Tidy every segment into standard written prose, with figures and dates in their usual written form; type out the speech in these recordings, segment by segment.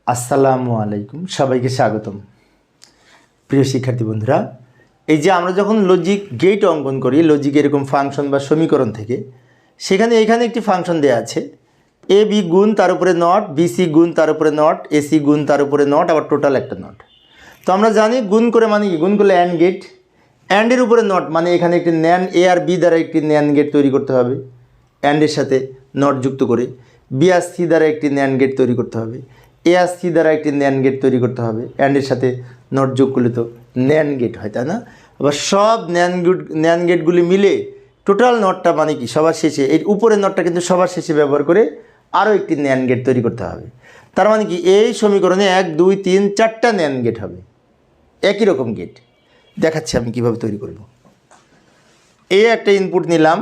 আসসালামু আলাইকুম, সবাইকে স্বাগতম। প্রিয় শিক্ষার্থী বন্ধুরা, এই যে আমরা যখন লজিক গেট অঙ্কন করি, লজিক এরকম ফাংশন বা সমীকরণ থেকে, সেখানে এখানে একটি ফাংশন দেওয়া আছে, এ বি গুণ তার উপরে নট, বিসি গুণ তার উপরে নট, এসি গুণ তার উপরে নট, আবার টোটাল একটা নট। তো আমরা জানি গুণ করে মানে কি, গুণ করলে অ্যান্ড গেট, অ্যান্ডের উপরে নট মানে এখানে একটি ন্যান, এ আর বি দ্বারা একটি ন্যান গেট তৈরি করতে হবে অ্যান্ডের সাথে নট যুক্ত করে, বি আর সি দ্বারা একটি ন্যান গেট তৈরি করতে হবে, এ আর সি দ্বারা একটি ন্যান গেট তৈরি করতে হবে, অ্যান্ডের সাথে নট যোগ করলে তো ন্যান গেট হয়, তাই না? আবার সব ন্যান গেটগুলি মিলে টোটাল নটটা মানে কি, সবার শেষে এই উপরের নটটা কিন্তু সবার শেষে ব্যবহার করে আরও একটি ন্যান গেট তৈরি করতে হবে। তার মানে কি, এই সমীকরণে 1 2 3 4টা ন্যান গেট হবে, একই রকম গেট। দেখাচ্ছি আমি কিভাবে তৈরি করব। এ একটা ইনপুট নিলাম,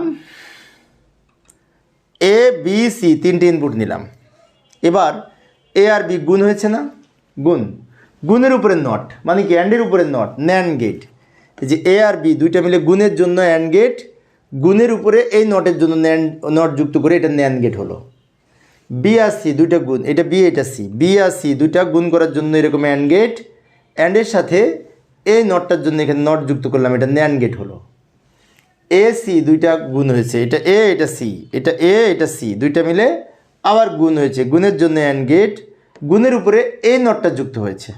এ বি সি তিনটে ইনপুট নিলাম। এবার এ আর বি গুণ হয়েছে না, গুণের উপরে নট মানে কি, অ্যান্ডের উপরে নট, ন্যান গেট। যে এ আর বি দুইটা মিলে গুণের জন্য অ্যান্ড গেট, গুণের উপরে এই নটের জন্য নট যুক্ত করে এটা ন্যান গেট হলো। বি আর সি দুইটা গুণ, এটা বি এটা সি, বি আর সি দুইটা গুণ করার জন্য এরকম অ্যান্ড গেট, অ্যান্ডের সাথে এই নটটার জন্য এখানে নট যুক্ত করলাম, এটা ন্যান গেট হলো। এ সি দুইটা গুণ হয়েছে, এটা এ এটা সি, এটা এ এটা সি দুইটা মিলে আবার গুণ হয়েছে, গুণের জন্য অ্যান্ড গেট, গুণের উপরে এই নটটা যুক্ত হয়েছে।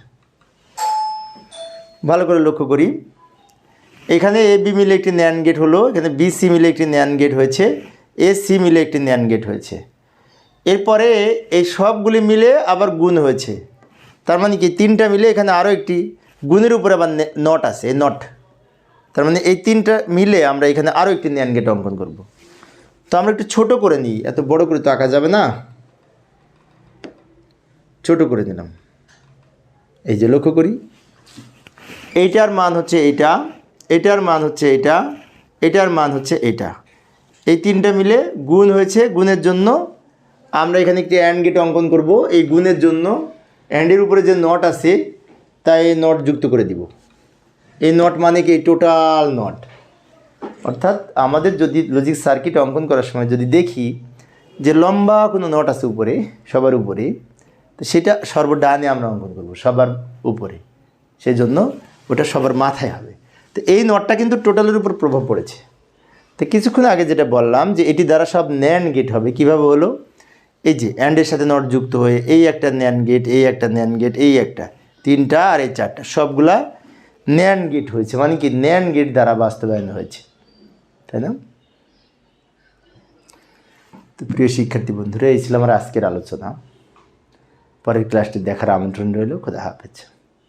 ভালো করে লক্ষ্য করি, এখানে এ বি মিলে একটি ন্যান গেট হলো, এখানে বি সি মিলে একটি ন্যান গেট হয়েছে, এ সি মিলে একটি ন্যান গেট হয়েছে। এরপরে এই সবগুলি মিলে আবার গুণ হয়েছে, তার মানে কি তিনটা মিলে এখানে আরও একটি গুণের উপরে আবার নট আছে, নট। তার মানে এই তিনটা মিলে আমরা এখানে আরও একটি ন্যান গেট অঙ্কন করব। তো আমরা একটু ছোট করে নিই, এত বড় করে তো আঁকা যাবে না, ছোট করে নিলাম। এই যে লক্ষ্য করি, এইটার মান হচ্ছে এইটা, এটার মান হচ্ছে এটা, এটার মান হচ্ছে এটা, এই তিনটা মিলে গুণ হয়েছে। গুণের জন্য আমরা এখানে একটি অ্যান্ড গেট অঙ্কন করব। এই গুণের জন্য অ্যান্ডের উপরে যে নট আছে তাই নট যুক্ত করে দিব। এই নট মানে কি, টোটাল নট। অর্থাৎ আমাদের যদি লজিক সার্কিট অঙ্কন করার সময় যদি দেখি যে লম্বা কোনো নট আছে উপরে, সবার উপরে, তো সেটা সর্বডানে আমরা অঙ্কন করব, সবার উপরে, সেই জন্য ওটা সবার মাথায় হবে। তো এই নটটা কিন্তু টোটালের উপর প্রভাব পড়েছে। তো কিছুক্ষণ আগে যেটা বললাম যে এটি দ্বারা সব ন্যান গেট হবে, কিভাবে হলো, এই যে অ্যান্ডের সাথে নট যুক্ত হয়ে এই একটা ন্যান গেট, এই একটা ন্যান গেট, এই একটা, তিনটা আর এই চারটা, সবগুলা ন্যান গেট হয়েছে। মানে কি, ন্যান গেট দ্বারা বাস্তবায়ন হয়েছে, তাই না? তো প্রিয় শিক্ষার্থী বন্ধুরা, এই ছিল আমার আজকের আলোচনা। পরের ক্লাসটি দেখার আমন্ত্রণ রইল। খোদা হাফেজ।